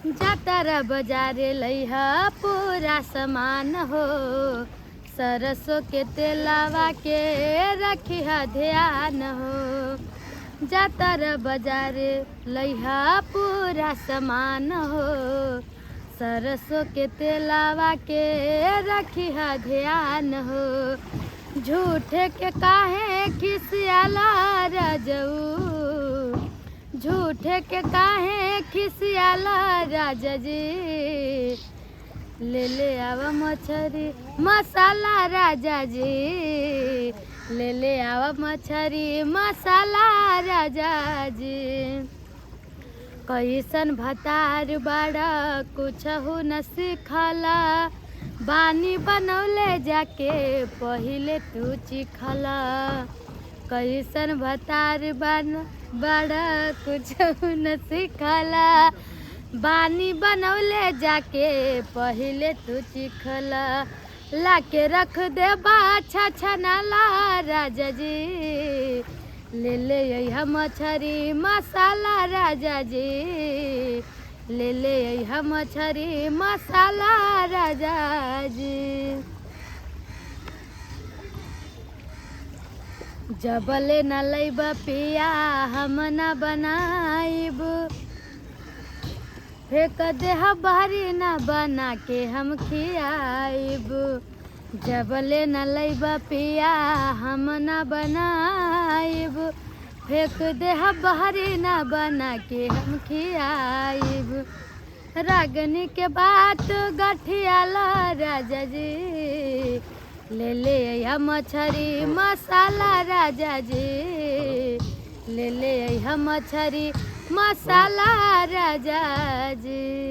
जातारा बाजारे लइहा पूरा सामान हो, सरसों के तेलावा के रखिहा ध्यान हो। जातारा बाजारे लइहा पूरा सामान हो, सरसों के तेलावा के रखिहा ध्यान हो। झूठे के काहे खिसियाला राजऊ, झूठे के काहे खिसियाला राजा जी। ले ले आवा मछरी मसाला राजा जी, ले ले आवा मछरी मसाला राजा जी। कैसन भतार बड़ा कुछहु न सिखला, बानी बनौले जाके पहिले तू चिखला। कैसन भतार बड़ा कुछहु न सिखला, बानी बनौले जाके पहिले तू चिखला। लाके रख दे बाछा छनाला राजा जी, ले ले अइहा मछरी मसाला राजा जी, ले ले अइहा मछरी मसाला राजा जी। जबले न लइबा पिया हम न बनाइब, फेंक देह बहरी न बना के हम खियाइब। जबले न लइबा पिया हम न बनाइब, फेंक देह बहरी न बना के हम खियाइब। रागनी के बात गठियाला राजा जी, ले ले अइहा मछरी मसाला राजा जी, ले ले अइहा मछरी मसाला राजा जी।